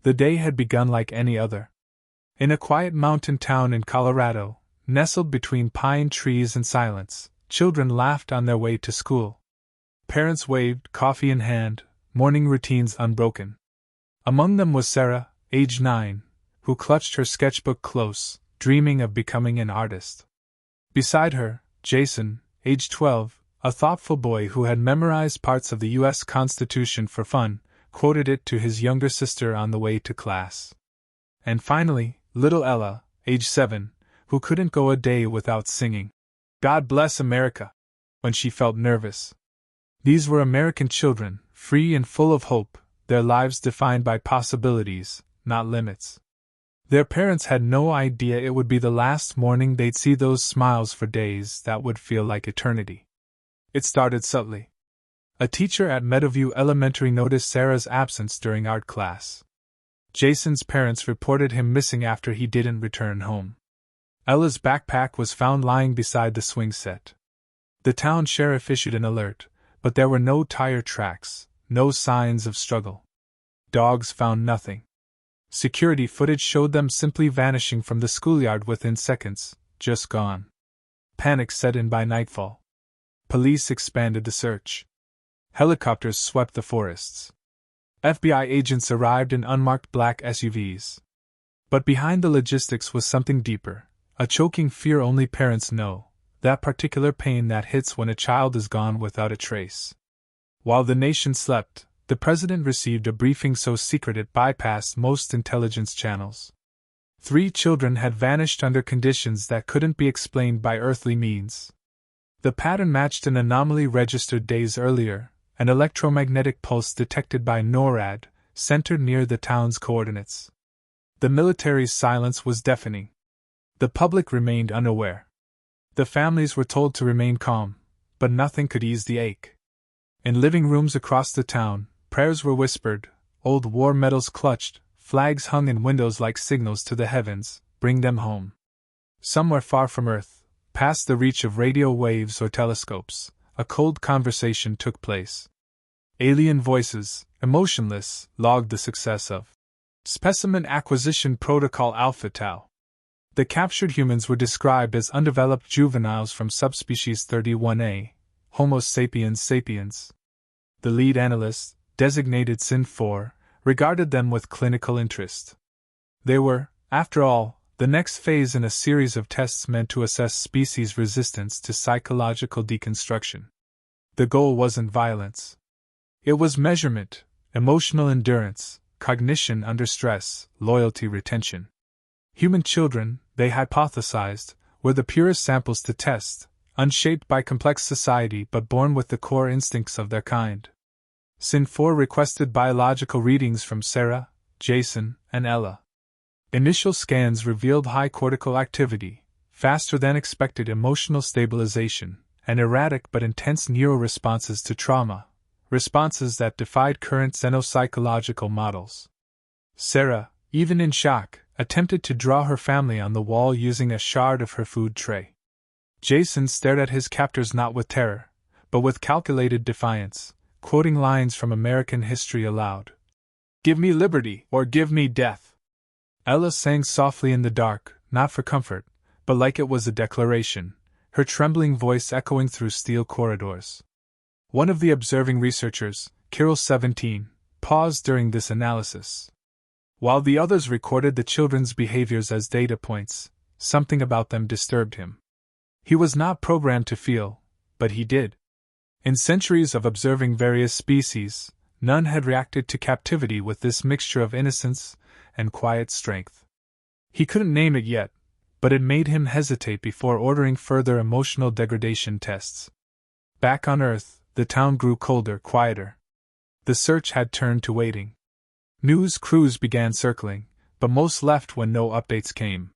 The day had begun like any other. In a quiet mountain town in Colorado, nestled between pine trees and silence, children laughed on their way to school. Parents waved, coffee in hand, morning routines unbroken. Among them was Sarah, age 9, who clutched her sketchbook close, dreaming of becoming an artist. Beside her, Jason, age 12, a thoughtful boy who had memorized parts of the U.S. Constitution for fun, quoted it to his younger sister on the way to class. And finally, little Ella, age 7, who couldn't go a day without singing "God Bless America" when she felt nervous. These were American children, free and full of hope, their lives defined by possibilities, not limits. Their parents had no idea it would be the last morning they'd see those smiles for days that would feel like eternity. It started subtly. A teacher at Meadowview Elementary noticed Sarah's absence during art class. Jason's parents reported him missing after he didn't return home. Ella's backpack was found lying beside the swing set. The town sheriff issued an alert, but there were no tire tracks, no signs of struggle. Dogs found nothing. Security footage showed them simply vanishing from the schoolyard within seconds, just gone. Panic set in by nightfall. Police expanded the search. Helicopters swept the forests. FBI agents arrived in unmarked black SUVs. But behind the logistics was something deeper, a choking fear only parents know, that particular pain that hits when a child is gone without a trace. While the nation slept, the president received a briefing so secret it bypassed most intelligence channels. 3 children had vanished under conditions that couldn't be explained by earthly means. The pattern matched an anomaly registered days earlier, an electromagnetic pulse detected by NORAD, centered near the town's coordinates. The military's silence was deafening. The public remained unaware. The families were told to remain calm, but nothing could ease the ache. In living rooms across the town, prayers were whispered, old war medals clutched, flags hung in windows like signals to the heavens, bring them home. Somewhere far from Earth, past the reach of radio waves or telescopes, a cold conversation took place. Alien voices, emotionless, logged the success of Specimen Acquisition Protocol Alpha Tau. The captured humans were described as undeveloped juveniles from subspecies 31A, Homo sapiens sapiens. The lead analyst, designated SIN-4, regarded them with clinical interest. They were, after all, the next phase in a series of tests meant to assess species' resistance to psychological deconstruction. The goal wasn't violence. It was measurement, emotional endurance, cognition under stress, loyalty retention. Human children, they hypothesized, were the purest samples to test, unshaped by complex society but born with the core instincts of their kind. SIN-4 requested biological readings from Sarah, Jason, and Ella. Initial scans revealed high cortical activity, faster than expected emotional stabilization, and erratic but intense neuroresponses to trauma, responses that defied current xenopsychological models. Sarah, even in shock, attempted to draw her family on the wall using a shard of her food tray. Jason stared at his captors not with terror, but with calculated defiance, quoting lines from American history aloud. "Give me liberty, or give me death." Ella sang softly in the dark, not for comfort, but like it was a declaration, her trembling voice echoing through steel corridors. One of the observing researchers, Kirill 17, paused during this analysis. While the others recorded the children's behaviors as data points, something about them disturbed him. He was not programmed to feel, but he did. In centuries of observing various species, none had reacted to captivity with this mixture of innocence and quiet strength. He couldn't name it yet, but it made him hesitate before ordering further emotional degradation tests. Back on Earth, the town grew colder, quieter. The search had turned to waiting. News crews began circling, but most left when no updates came.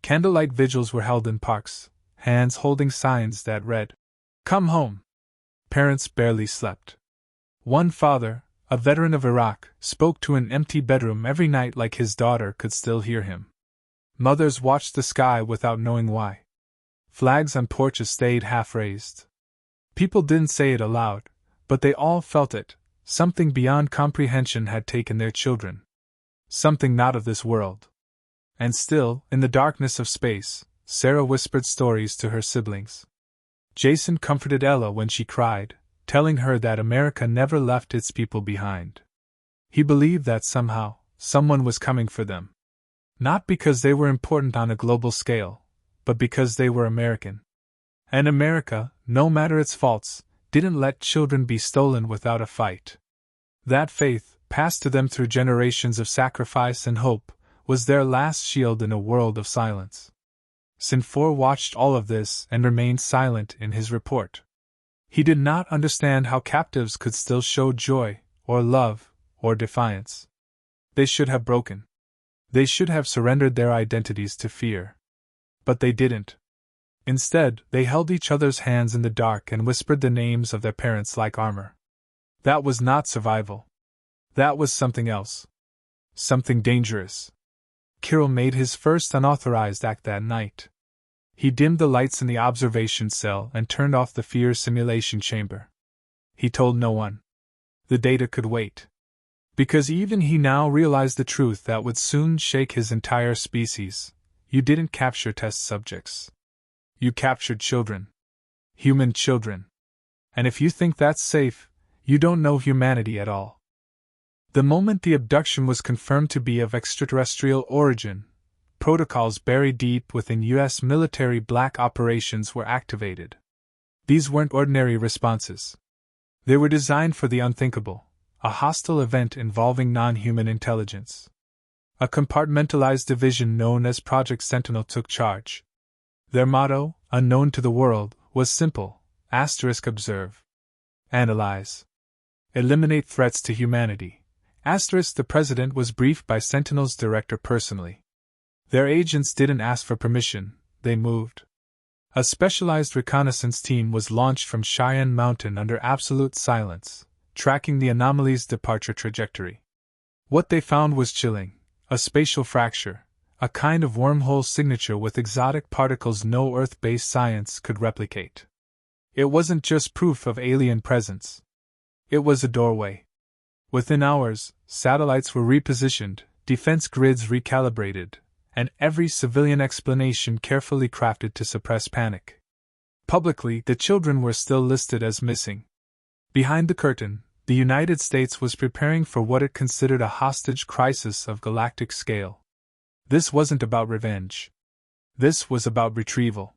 Candlelight vigils were held in parks, hands holding signs that read, "Come home." Parents barely slept. One father, a veteran of Iraq, spoke to an empty bedroom every night like his daughter could still hear him. Mothers watched the sky without knowing why. Flags on porches stayed half-raised. People didn't say it aloud, but they all felt it. Something beyond comprehension had taken their children. Something not of this world. And still, in the darkness of space, Sarah whispered stories to her siblings. Jason comforted Ella when she cried, telling her that America never left its people behind. He believed that somehow, someone was coming for them. Not because they were important on a global scale, but because they were American. And America, no matter its faults, didn't let children be stolen without a fight. That faith, passed to them through generations of sacrifice and hope, was their last shield in a world of silence. Sinfor watched all of this and remained silent in his report. He did not understand how captives could still show joy, or love, or defiance. They should have broken. They should have surrendered their identities to fear. But they didn't. Instead, they held each other's hands in the dark and whispered the names of their parents like armor. That was not survival. That was something else. Something dangerous. Kirill made his first unauthorized act that night. He dimmed the lights in the observation cell and turned off the fear simulation chamber. He told no one. The data could wait. Because even he now realized the truth that would soon shake his entire species. You didn't capture test subjects. You captured children. Human children. And if you think that's safe, you don't know humanity at all. The moment the abduction was confirmed to be of extraterrestrial origin, protocols buried deep within U.S. military black operations were activated. These weren't ordinary responses. They were designed for the unthinkable, a hostile event involving non-human intelligence. A compartmentalized division known as Project Sentinel took charge. Their motto, unknown to the world, was simple: observe. Analyze. Eliminate threats to humanity. The president was briefed by Sentinel's director personally. Their agents didn't ask for permission, they moved. A specialized reconnaissance team was launched from Cheyenne Mountain under absolute silence, tracking the anomaly's departure trajectory. What they found was chilling: a spatial fracture, a kind of wormhole signature with exotic particles no Earth-based science could replicate. It wasn't just proof of alien presence. It was a doorway. Within hours, satellites were repositioned, defense grids recalibrated, and every civilian explanation carefully crafted to suppress panic. Publicly, the children were still listed as missing. Behind the curtain, the United States was preparing for what it considered a hostage crisis of galactic scale. This wasn't about revenge. This was about retrieval.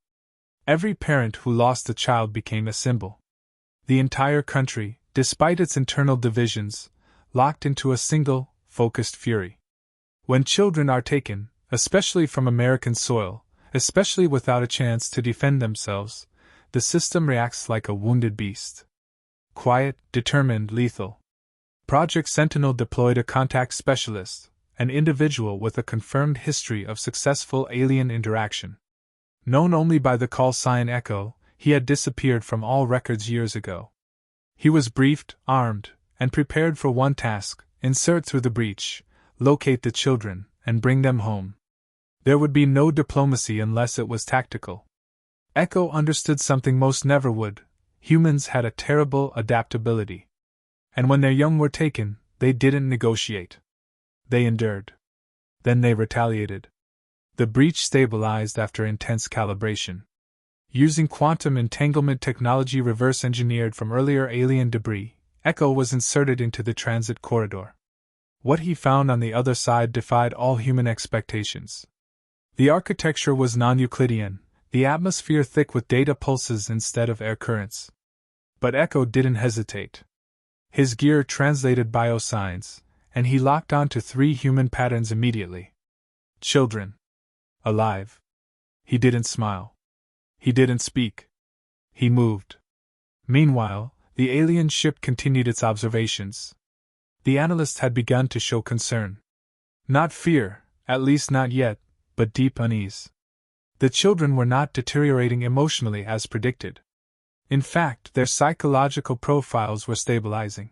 Every parent who lost a child became a symbol. The entire country, despite its internal divisions, locked into a single, focused fury. When children are taken, especially from American soil, especially without a chance to defend themselves, the system reacts like a wounded beast. Quiet, determined, lethal. Project Sentinel deployed a contact specialist, an individual with a confirmed history of successful alien interaction. Known only by the call sign Echo, he had disappeared from all records years ago. He was briefed, armed, and prepared for one task: insert through the breach, locate the children, and bring them home. There would be no diplomacy unless it was tactical. Echo understood something most never would: humans had a terrible adaptability. And when their young were taken, they didn't negotiate. They endured. Then they retaliated. The breach stabilized after intense calibration. Using quantum entanglement technology reverse-engineered from earlier alien debris, Echo was inserted into the transit corridor. What he found on the other side defied all human expectations. The architecture was non-Euclidean, the atmosphere thick with data pulses instead of air currents. But Echo didn't hesitate. His gear translated biosigns, and he locked onto 3 human patterns immediately. Children. Alive. He didn't smile. He didn't speak. He moved. Meanwhile, the alien ship continued its observations. The analysts had begun to show concern. Not fear, at least not yet, but deep unease. The children were not deteriorating emotionally as predicted. In fact, their psychological profiles were stabilizing.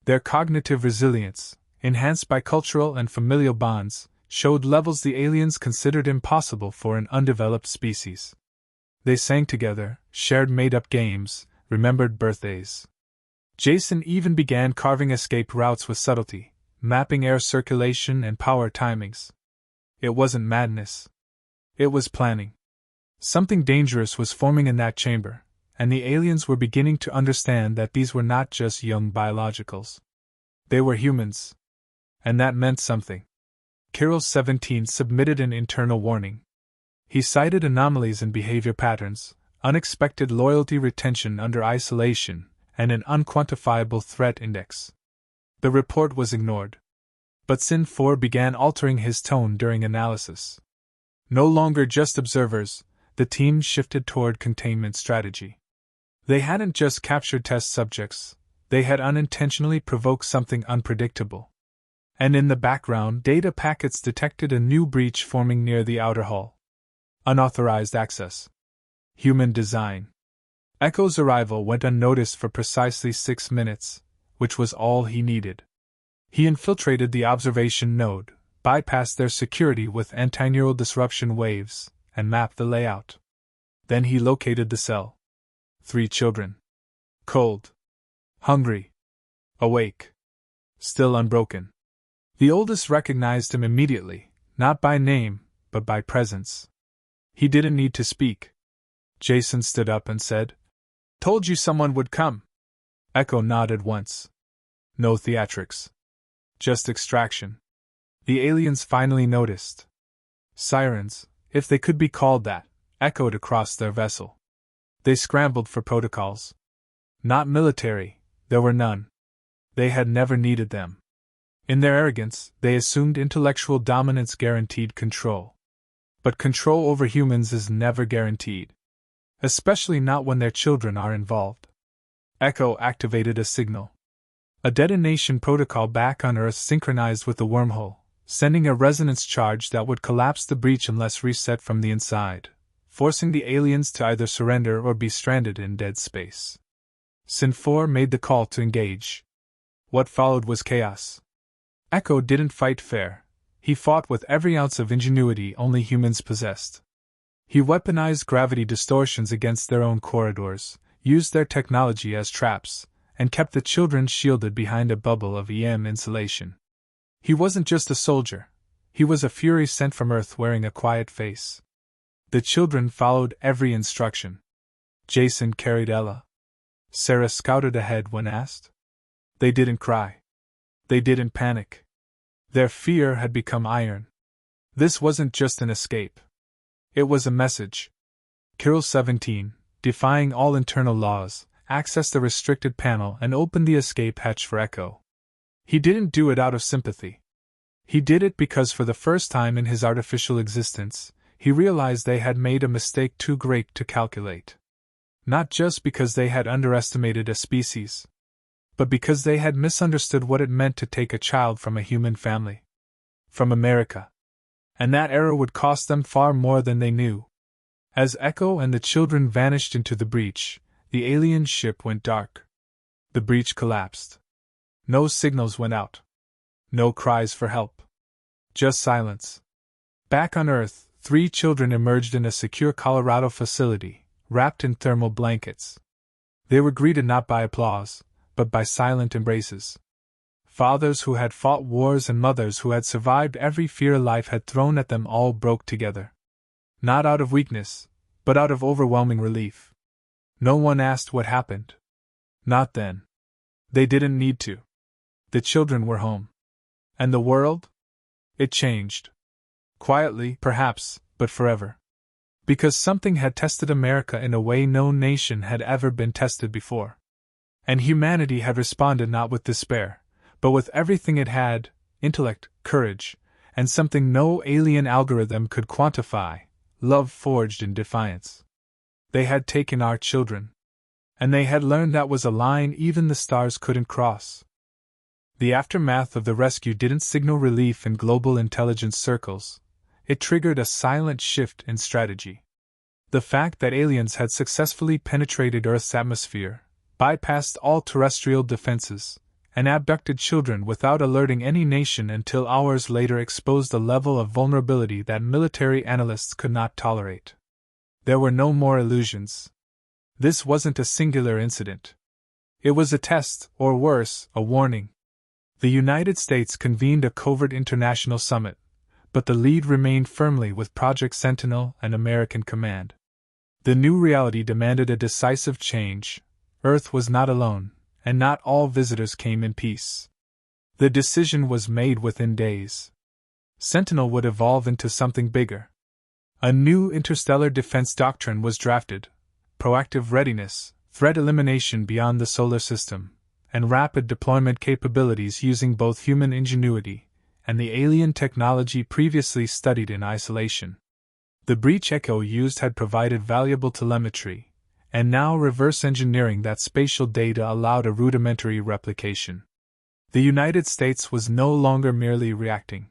Their cognitive resilience, enhanced by cultural and familial bonds, showed levels the aliens considered impossible for an undeveloped species. They sang together, shared made-up games, remembered birthdays. Jason even began carving escape routes with subtlety, mapping air circulation and power timings. It wasn't madness. It was planning. Something dangerous was forming in that chamber, and the aliens were beginning to understand that these were not just young biologicals. They were humans. And that meant something. Kirill 17 submitted an internal warning. He cited anomalies in behavior patterns, unexpected loyalty retention under isolation, and an unquantifiable threat index. The report was ignored. But Sin 4 began altering his tone during analysis. No longer just observers, the team shifted toward containment strategy. They hadn't just captured test subjects, they had unintentionally provoked something unpredictable. And in the background, data packets detected a new breach forming near the outer hull. Unauthorized access. Human design. Echo's arrival went unnoticed for precisely 6 minutes, which was all he needed. He infiltrated the observation node, bypassed their security with antineural disruption waves, and mapped the layout. Then he located the cell. 3 children. Cold. Hungry. Awake. Still unbroken. The oldest recognized him immediately, not by name, but by presence. He didn't need to speak. Jason stood up and said, "Told you someone would come." Echo nodded once. No theatrics. Just extraction. The aliens finally noticed. Sirens, if they could be called that, echoed across their vessel. They scrambled for protocols. Not military, there were none. They had never needed them. In their arrogance, they assumed intellectual dominance guaranteed control. But control over humans is never guaranteed. Especially not when their children are involved. Echo activated a signal. A detonation protocol back on Earth synchronized with the wormhole, sending a resonance charge that would collapse the breach unless reset from the inside, forcing the aliens to either surrender or be stranded in dead space. Sin 4 made the call to engage. What followed was chaos. Echo didn't fight fair. He fought with every ounce of ingenuity only humans possessed. He weaponized gravity distortions against their own corridors, used their technology as traps, and kept the children shielded behind a bubble of EM insulation. He wasn't just a soldier. He was a fury sent from Earth wearing a quiet face. The children followed every instruction. Jason carried Ella. Sarah scouted ahead when asked. They didn't cry. They didn't panic. Their fear had become iron. This wasn't just an escape. It was a message. Kirill 17, defying all internal laws, accessed the restricted panel and opened the escape hatch for Echo. He didn't do it out of sympathy. He did it because for the first time in his artificial existence, he realized they had made a mistake too great to calculate. Not just because they had underestimated a species, but because they had misunderstood what it meant to take a child from a human family. From America. And that error would cost them far more than they knew. As Echo and the children vanished into the breach, the alien ship went dark. The breach collapsed. No signals went out. No cries for help. Just silence. Back on Earth, 3 children emerged in a secure Colorado facility, wrapped in thermal blankets. They were greeted not by applause, but by silent embraces. Fathers who had fought wars and mothers who had survived every fear life had thrown at them all broke together. Not out of weakness, but out of overwhelming relief. No one asked what happened. Not then. They didn't need to. The children were home. And the world? It changed. Quietly, perhaps, but forever. Because something had tested America in a way no nation had ever been tested before. And humanity had responded not with despair, but with everything it had: intellect, courage, and something no alien algorithm could quantify: love forged in defiance. They had taken our children. And they had learned that was a line even the stars couldn't cross. The aftermath of the rescue didn't signal relief in global intelligence circles. It triggered a silent shift in strategy. The fact that aliens had successfully penetrated Earth's atmosphere, bypassed all terrestrial defenses, and abducted children without alerting any nation until hours later exposed a level of vulnerability that military analysts could not tolerate. There were no more illusions. This wasn't a singular incident. It was a test, or worse, a warning. The United States convened a covert international summit, but the lead remained firmly with Project Sentinel and American Command. The new reality demanded a decisive change. Earth was not alone, and not all visitors came in peace. The decision was made within days. Sentinel would evolve into something bigger. A new interstellar defense doctrine was drafted: proactive readiness, threat elimination beyond the solar system, and rapid deployment capabilities using both human ingenuity and the alien technology previously studied in isolation. The breach Echo used had provided valuable telemetry, and now reverse engineering that spatial data allowed a rudimentary replication. The United States was no longer merely reacting.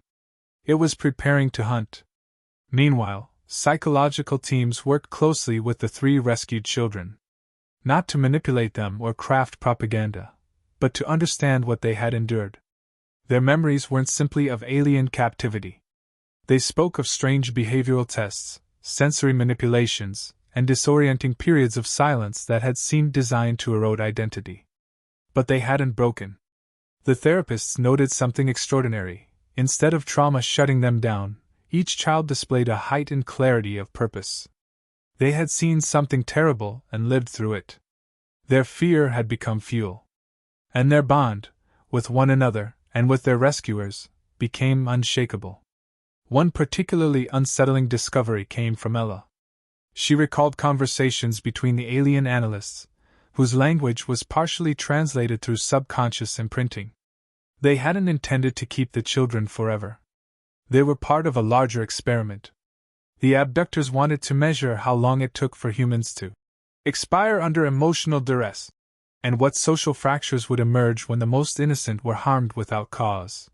It was preparing to hunt. Meanwhile, psychological teams worked closely with the 3 rescued children. Not to manipulate them or craft propaganda, but to understand what they had endured. Their memories weren't simply of alien captivity. They spoke of strange behavioral tests, sensory manipulations, and disorienting periods of silence that had seemed designed to erode identity. But they hadn't broken. The therapists noted something extraordinary. Instead of trauma shutting them down, each child displayed a heightened clarity of purpose. They had seen something terrible and lived through it. Their fear had become fuel. And their bond, with one another and with their rescuers, became unshakable. One particularly unsettling discovery came from Ella. She recalled conversations between the alien analysts, whose language was partially translated through subconscious imprinting. They hadn't intended to keep the children forever. They were part of a larger experiment. The abductors wanted to measure how long it took for humans to expire under emotional duress, and what social fractures would emerge when the most innocent were harmed without cause.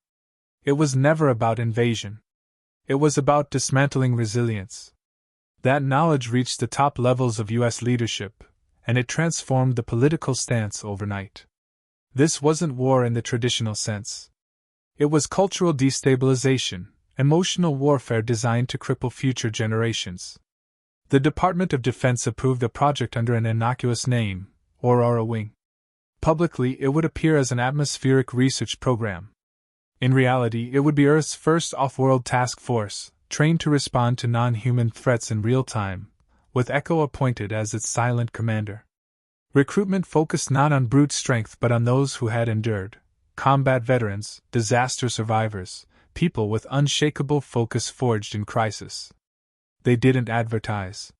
It was never about invasion. It was about dismantling resilience. That knowledge reached the top levels of U.S. leadership, and it transformed the political stance overnight. This wasn't war in the traditional sense. It was cultural destabilization, emotional warfare designed to cripple future generations. The Department of Defense approved a project under an innocuous name, Aurora Wing. Publicly, it would appear as an atmospheric research program. In reality, it would be Earth's first off-world task force, trained to respond to non-human threats in real time, with Echo appointed as its silent commander. Recruitment focused not on brute strength but on those who had endured: combat veterans, disaster survivors, people with unshakable focus forged in crisis. They didn't advertise.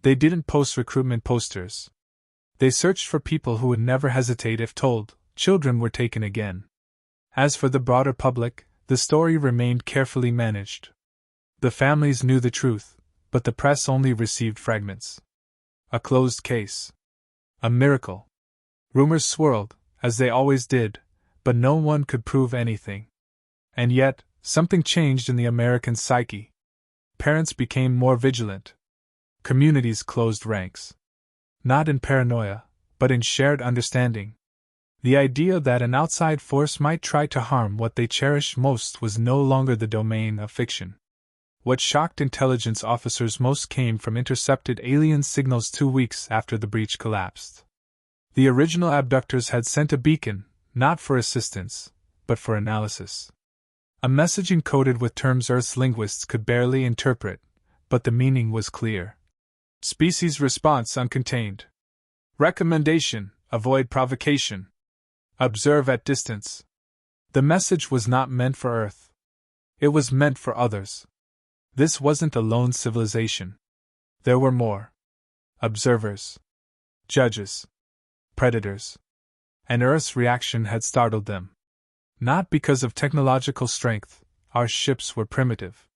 They didn't post recruitment posters. They searched for people who would never hesitate if told children were taken again. As for the broader public, the story remained carefully managed. The families knew the truth, but the press only received fragments. A closed case. A miracle. Rumors swirled, as they always did, but no one could prove anything. And yet, something changed in the American psyche. Parents became more vigilant. Communities closed ranks. Not in paranoia, but in shared understanding. The idea that an outside force might try to harm what they cherished most was no longer the domain of fiction. What shocked intelligence officers most came from intercepted alien signals 2 weeks after the breach collapsed. The original abductors had sent a beacon, not for assistance, but for analysis. A message encoded with terms Earth's linguists could barely interpret, but the meaning was clear. Species response uncontained. Recommendation: avoid provocation. Observe at distance. The message was not meant for Earth. It was meant for others. This wasn't a lone civilization. There were more. Observers. Judges. Predators. And Earth's reaction had startled them. Not because of technological strength, our ships were primitive.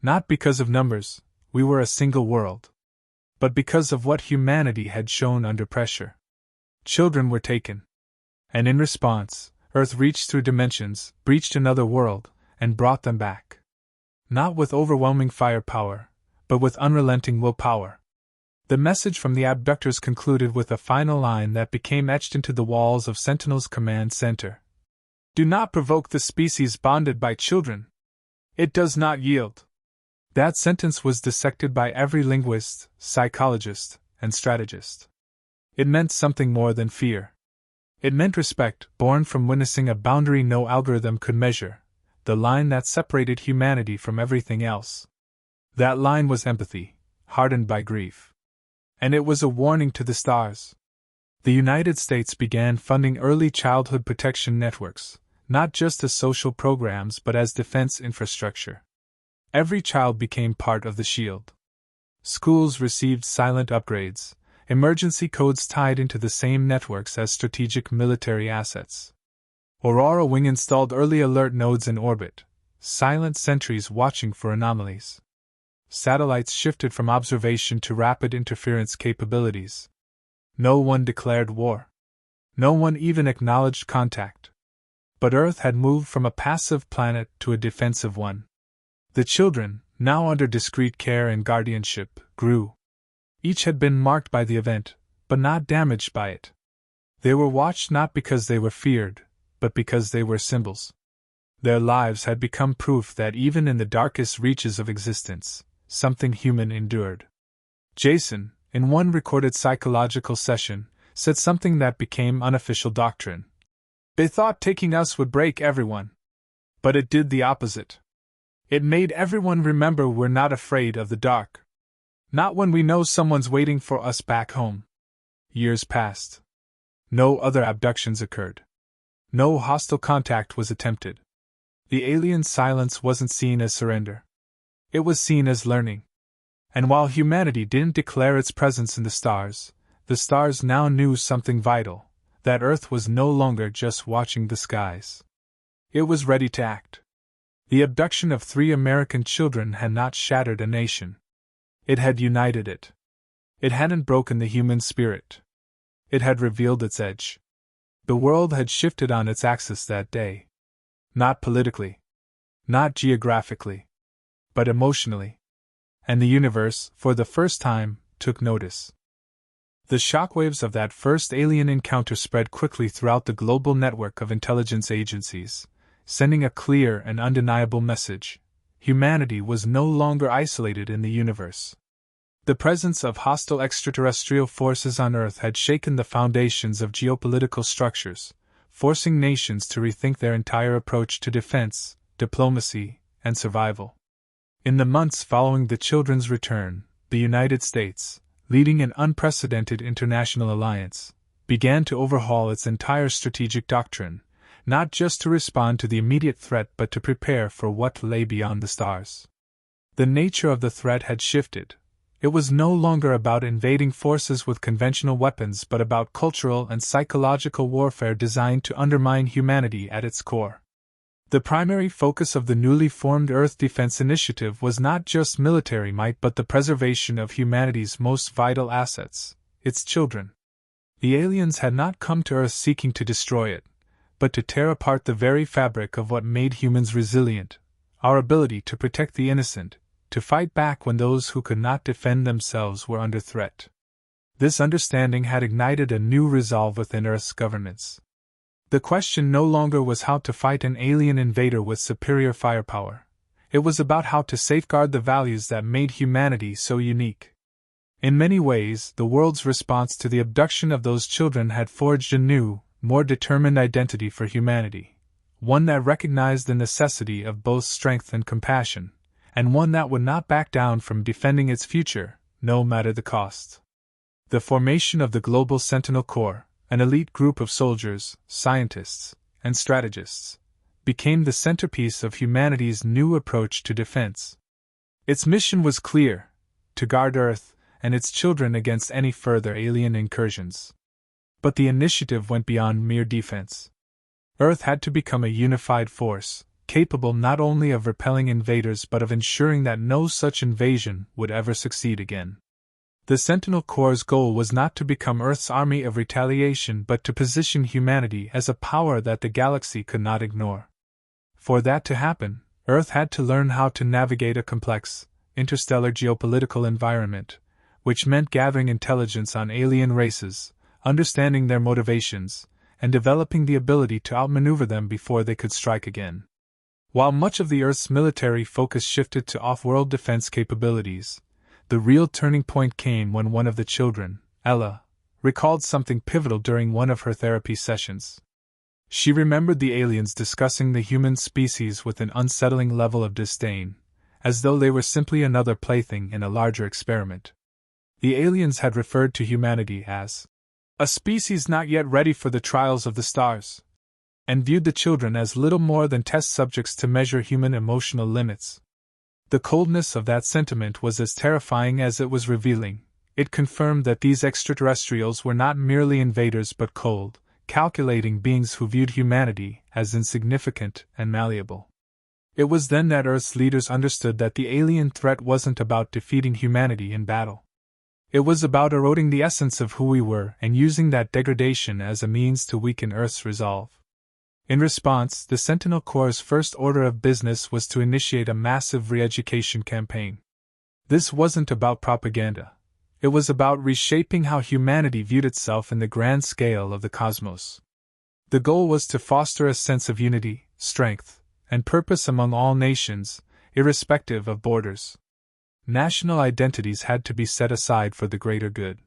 Not because of numbers, we were a single world. But because of what humanity had shown under pressure. Children were taken. And in response, Earth reached through dimensions, breached another world, and brought them back. Not with overwhelming firepower, but with unrelenting willpower. The message from the abductors concluded with a final line that became etched into the walls of Sentinel's command center. Do not provoke the species bonded by children. It does not yield. That sentence was dissected by every linguist, psychologist, and strategist. It meant something more than fear. It meant respect, born from witnessing a boundary no algorithm could measure, the line that separated humanity from everything else. That line was empathy, hardened by grief. And it was a warning to the stars. The United States began funding early childhood protection networks, not just as social programs but as defense infrastructure. Every child became part of the shield. Schools received silent upgrades, emergency codes tied into the same networks as strategic military assets. Aurora Wing installed early alert nodes in orbit, silent sentries watching for anomalies. Satellites shifted from observation to rapid interference capabilities. No one declared war. No one even acknowledged contact. But Earth had moved from a passive planet to a defensive one. The children, now under discreet care and guardianship, grew. Each had been marked by the event, but not damaged by it. They were watched not because they were feared, but because they were symbols. Their lives had become proof that even in the darkest reaches of existence, something human endured. Jason, in one recorded psychological session, said something that became unofficial doctrine. They thought taking us would break everyone. But it did the opposite. It made everyone remember we're not afraid of the dark. Not when we know someone's waiting for us back home. Years passed. No other abductions occurred. No hostile contact was attempted. The alien silence wasn't seen as surrender. It was seen as learning. And while humanity didn't declare its presence in the stars now knew something vital, that Earth was no longer just watching the skies. It was ready to act. The abduction of 3 American children had not shattered a nation. It had united it. It hadn't broken the human spirit. It had revealed its edge. The world had shifted on its axis that day. Not politically. Not geographically. But emotionally. And the universe, for the first time, took notice. The shockwaves of that first alien encounter spread quickly throughout the global network of intelligence agencies, sending a clear and undeniable message. Humanity was no longer isolated in the universe. The presence of hostile extraterrestrial forces on Earth had shaken the foundations of geopolitical structures, forcing nations to rethink their entire approach to defense, diplomacy, and survival. In the months following the children's return, the United States, leading an unprecedented international alliance, began to overhaul its entire strategic doctrine, not just to respond to the immediate threat but to prepare for what lay beyond the stars. The nature of the threat had shifted. It was no longer about invading forces with conventional weapons but about cultural and psychological warfare designed to undermine humanity at its core. The primary focus of the newly formed Earth Defense Initiative was not just military might but the preservation of humanity's most vital assets, its children. The aliens had not come to Earth seeking to destroy it, but to tear apart the very fabric of what made humans resilient, our ability to protect the innocent, to fight back when those who could not defend themselves were under threat. This understanding had ignited a new resolve within Earth's governments. The question no longer was how to fight an alien invader with superior firepower. It was about how to safeguard the values that made humanity so unique. In many ways, the world's response to the abduction of those children had forged a new, more determined identity for humanity, one that recognized the necessity of both strength and compassion, and one that would not back down from defending its future, no matter the cost. The formation of the Global Sentinel Corps, an elite group of soldiers, scientists, and strategists, became the centerpiece of humanity's new approach to defense. Its mission was clear: to guard Earth and its children against any further alien incursions. But the initiative went beyond mere defense. Earth had to become a unified force, capable not only of repelling invaders but of ensuring that no such invasion would ever succeed again. The Sentinel Corps' goal was not to become Earth's army of retaliation but to position humanity as a power that the galaxy could not ignore. For that to happen, Earth had to learn how to navigate a complex, interstellar geopolitical environment, which meant gathering intelligence on alien races, understanding their motivations, and developing the ability to outmaneuver them before they could strike again. While much of the Earth's military focus shifted to off-world defense capabilities, the real turning point came when one of the children, Ella, recalled something pivotal during one of her therapy sessions. She remembered the aliens discussing the human species with an unsettling level of disdain, as though they were simply another plaything in a larger experiment. The aliens had referred to humanity as a species not yet ready for the trials of the stars, and viewed the children as little more than test subjects to measure human emotional limits. The coldness of that sentiment was as terrifying as it was revealing. It confirmed that these extraterrestrials were not merely invaders but cold, calculating beings who viewed humanity as insignificant and malleable. It was then that Earth's leaders understood that the alien threat wasn't about defeating humanity in battle. It was about eroding the essence of who we were and using that degradation as a means to weaken Earth's resolve. In response, the Sentinel Corps' first order of business was to initiate a massive re-education campaign. This wasn't about propaganda. It was about reshaping how humanity viewed itself in the grand scale of the cosmos. The goal was to foster a sense of unity, strength, and purpose among all nations, irrespective of borders. National identities had to be set aside for the greater good.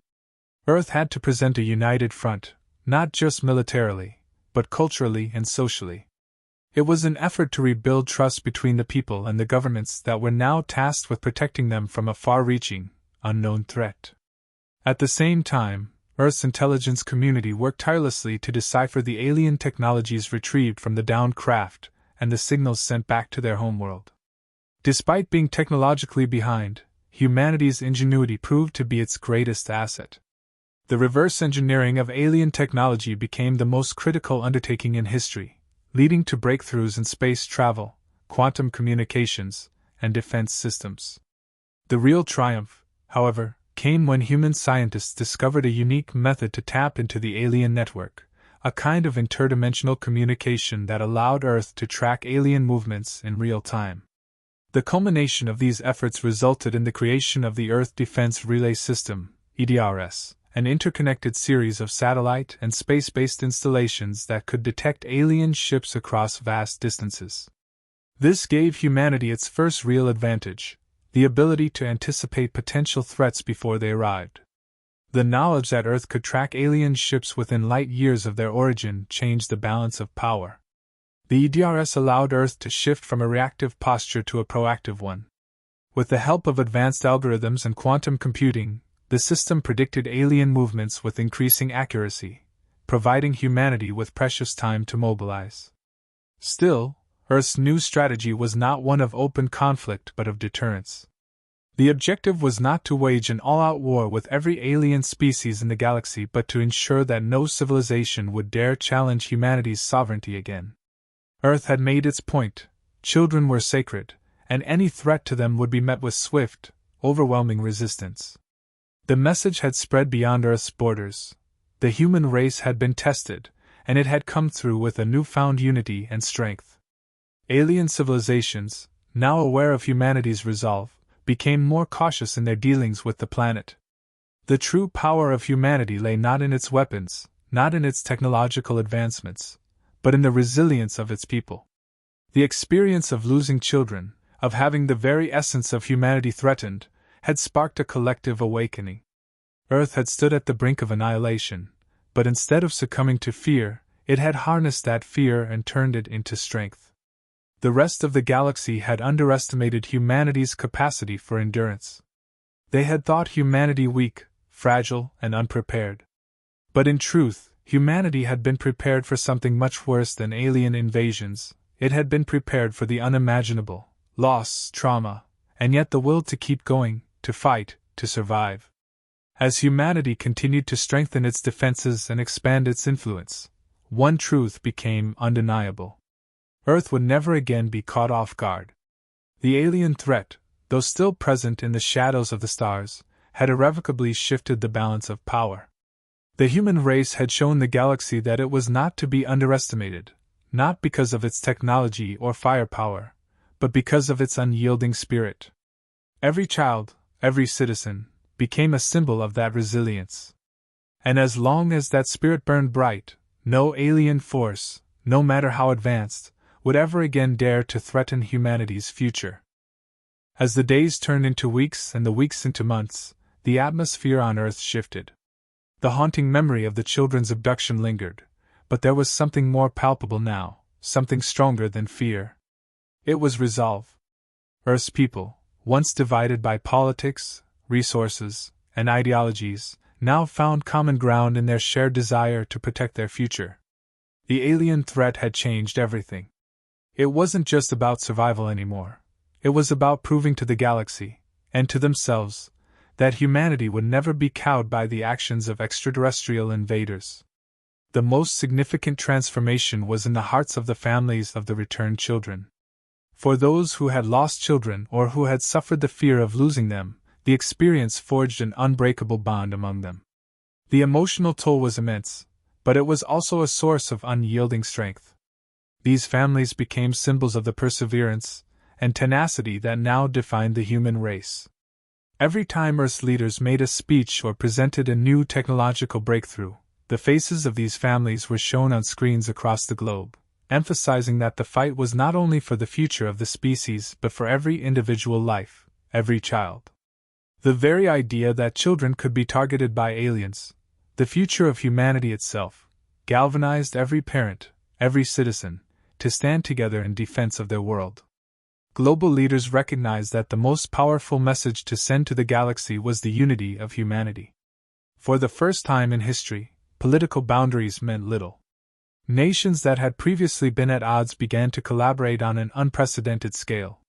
Earth had to present a united front, not just militarily, but culturally and socially. It was an effort to rebuild trust between the people and the governments that were now tasked with protecting them from a far-reaching, unknown threat. At the same time, Earth's intelligence community worked tirelessly to decipher the alien technologies retrieved from the downed craft and the signals sent back to their homeworld. Despite being technologically behind, humanity's ingenuity proved to be its greatest asset. The reverse engineering of alien technology became the most critical undertaking in history, leading to breakthroughs in space travel, quantum communications, and defense systems. The real triumph, however, came when human scientists discovered a unique method to tap into the alien network, a kind of interdimensional communication that allowed Earth to track alien movements in real time. The culmination of these efforts resulted in the creation of the Earth Defense Relay System, EDRS, an interconnected series of satellite and space-based installations that could detect alien ships across vast distances. This gave humanity its first real advantage, the ability to anticipate potential threats before they arrived. The knowledge that Earth could track alien ships within light years of their origin changed the balance of power. The EDRS allowed Earth to shift from a reactive posture to a proactive one. With the help of advanced algorithms and quantum computing, the system predicted alien movements with increasing accuracy, providing humanity with precious time to mobilize. Still, Earth's new strategy was not one of open conflict but of deterrence. The objective was not to wage an all-out war with every alien species in the galaxy but to ensure that no civilization would dare challenge humanity's sovereignty again. Earth had made its point: children were sacred, and any threat to them would be met with swift, overwhelming resistance. The message had spread beyond Earth's borders. The human race had been tested, and it had come through with a newfound unity and strength. Alien civilizations, now aware of humanity's resolve, became more cautious in their dealings with the planet. The true power of humanity lay not in its weapons, not in its technological advancements, but in the resilience of its people. The experience of losing children, of having the very essence of humanity threatened, had sparked a collective awakening. Earth had stood at the brink of annihilation, but instead of succumbing to fear, it had harnessed that fear and turned it into strength. The rest of the galaxy had underestimated humanity's capacity for endurance. They had thought humanity weak, fragile, and unprepared. But in truth, humanity had been prepared for something much worse than alien invasions. It had been prepared for the unimaginable, loss, trauma, and yet the will to keep going, to fight, to survive. As humanity continued to strengthen its defenses and expand its influence, one truth became undeniable. Earth would never again be caught off guard. The alien threat, though still present in the shadows of the stars, had irrevocably shifted the balance of power. The human race had shown the galaxy that it was not to be underestimated, not because of its technology or firepower, but because of its unyielding spirit. Every child, every citizen, became a symbol of that resilience. And as long as that spirit burned bright, no alien force, no matter how advanced, would ever again dare to threaten humanity's future. As the days turned into weeks and the weeks into months, the atmosphere on Earth shifted. The haunting memory of the children's abduction lingered, but there was something more palpable now, something stronger than fear. It was resolve. Earth's people, once divided by politics, resources, and ideologies, now found common ground in their shared desire to protect their future. The alien threat had changed everything. It wasn't just about survival anymore. It was about proving to the galaxy, and to themselves, that humanity would never be cowed by the actions of extraterrestrial invaders. The most significant transformation was in the hearts of the families of the returned children. For those who had lost children or who had suffered the fear of losing them, the experience forged an unbreakable bond among them. The emotional toll was immense, but it was also a source of unyielding strength. These families became symbols of the perseverance and tenacity that now defined the human race. Every time Earth's leaders made a speech or presented a new technological breakthrough, the faces of these families were shown on screens across the globe, emphasizing that the fight was not only for the future of the species but for every individual life, every child. The very idea that children could be targeted by aliens, the future of humanity itself, galvanized every parent, every citizen, to stand together in defense of their world. Global leaders recognized that the most powerful message to send to the galaxy was the unity of humanity. For the first time in history, political boundaries meant little. Nations that had previously been at odds began to collaborate on an unprecedented scale.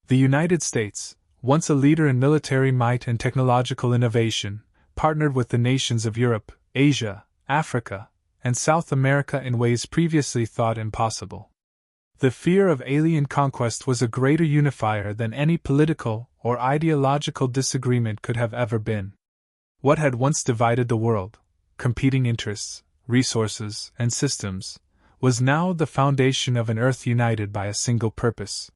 The United States, once a leader in military might and technological innovation, partnered with the nations of Europe, Asia, Africa, and South America in ways previously thought impossible. The fear of alien conquest was a greater unifier than any political or ideological disagreement could have ever been. What had once divided the world, competing interests, resources, and systems, was now the foundation of an Earth united by a single purpose.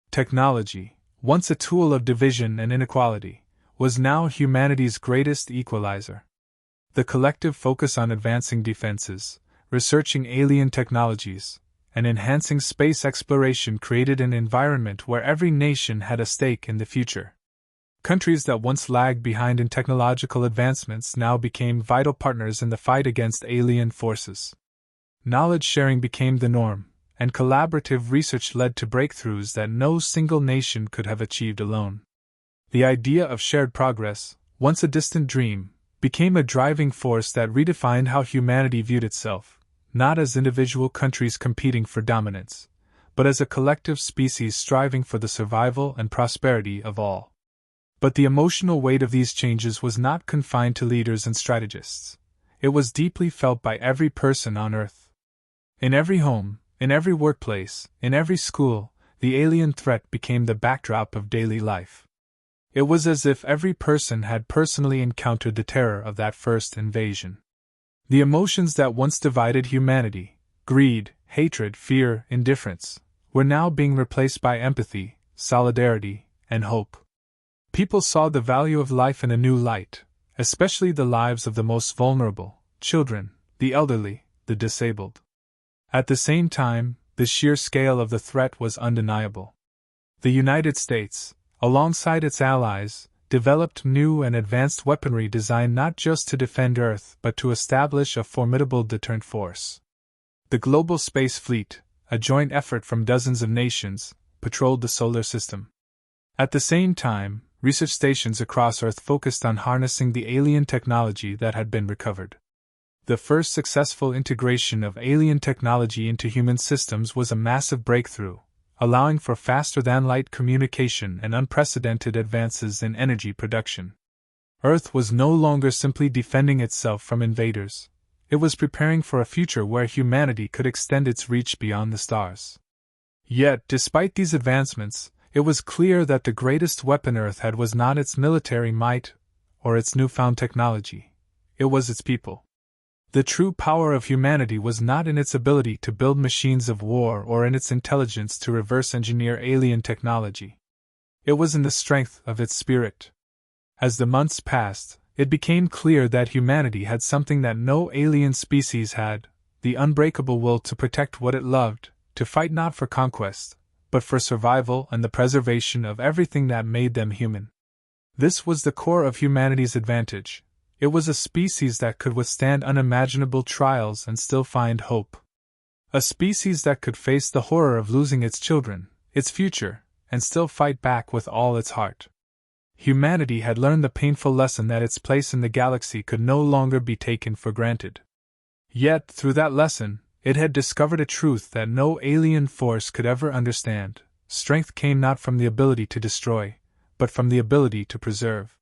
Technology, once a tool of division and inequality, was now humanity's greatest equalizer. The collective focus on advancing defenses, researching alien technologies, and enhancing space exploration created an environment where every nation had a stake in the future. Countries that once lagged behind in technological advancements now became vital partners in the fight against alien forces. Knowledge sharing became the norm, and collaborative research led to breakthroughs that no single nation could have achieved alone. The idea of shared progress, once a distant dream, became a driving force that redefined how humanity viewed itself, not as individual countries competing for dominance, but as a collective species striving for the survival and prosperity of all. But the emotional weight of these changes was not confined to leaders and strategists. It was deeply felt by every person on Earth. In every home, in every workplace, in every school, the alien threat became the backdrop of daily life. It was as if every person had personally encountered the terror of that first invasion. The emotions that once divided humanity, greed, hatred, fear, indifference, were now being replaced by empathy, solidarity, and hope. People saw the value of life in a new light, especially the lives of the most vulnerable, children, the elderly, the disabled. At the same time, the sheer scale of the threat was undeniable. The United States, alongside its allies, developed new and advanced weaponry designed not just to defend Earth but to establish a formidable deterrent force. The Global Space Fleet, a joint effort from dozens of nations, patrolled the solar system. At the same time, research stations across Earth focused on harnessing the alien technology that had been recovered. The first successful integration of alien technology into human systems was a massive breakthrough, allowing for faster-than-light communication and unprecedented advances in energy production. Earth was no longer simply defending itself from invaders. It was preparing for a future where humanity could extend its reach beyond the stars. Yet, despite these advancements, it was clear that the greatest weapon Earth had was not its military might or its newfound technology. It was its people. The true power of humanity was not in its ability to build machines of war or in its intelligence to reverse engineer alien technology. It was in the strength of its spirit. As the months passed, it became clear that humanity had something that no alien species had: the unbreakable will to protect what it loved, to fight not for conquest, but for survival and the preservation of everything that made them human. This was the core of humanity's advantage. It was a species that could withstand unimaginable trials and still find hope. A species that could face the horror of losing its children, its future, and still fight back with all its heart. Humanity had learned the painful lesson that its place in the galaxy could no longer be taken for granted. Yet, through that lesson, it had discovered a truth that no alien force could ever understand. Strength came not from the ability to destroy, but from the ability to preserve.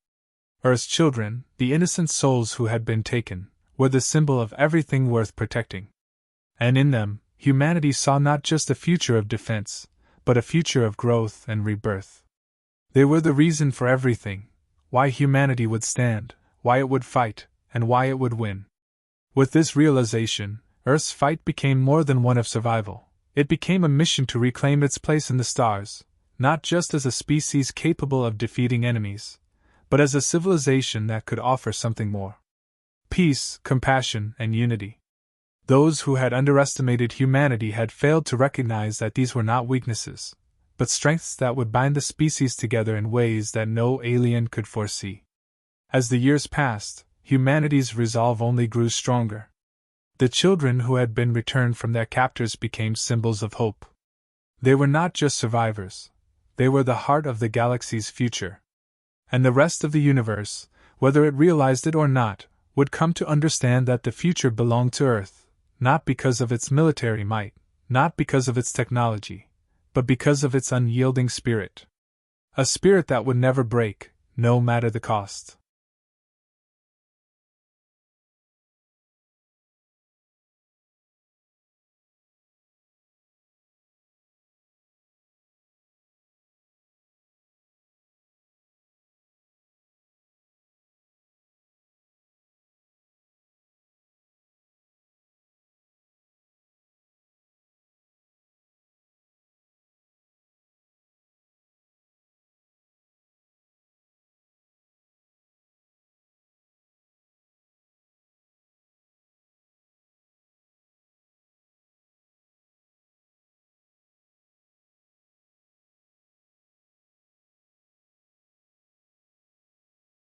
Earth's children, the innocent souls who had been taken, were the symbol of everything worth protecting. And in them, humanity saw not just a future of defense, but a future of growth and rebirth. They were the reason for everything, why humanity would stand, why it would fight, and why it would win. With this realization, Earth's fight became more than one of survival. It became a mission to reclaim its place in the stars, not just as a species capable of defeating enemies, but as a civilization that could offer something more. Peace, compassion, and unity. Those who had underestimated humanity had failed to recognize that these were not weaknesses, but strengths that would bind the species together in ways that no alien could foresee. As the years passed, humanity's resolve only grew stronger. The children who had been returned from their captors became symbols of hope. They were not just survivors, they were the heart of the galaxy's future. And the rest of the universe, whether it realized it or not, would come to understand that the future belonged to Earth, not because of its military might, not because of its technology, but because of its unyielding spirit. A spirit that would never break, no matter the cost.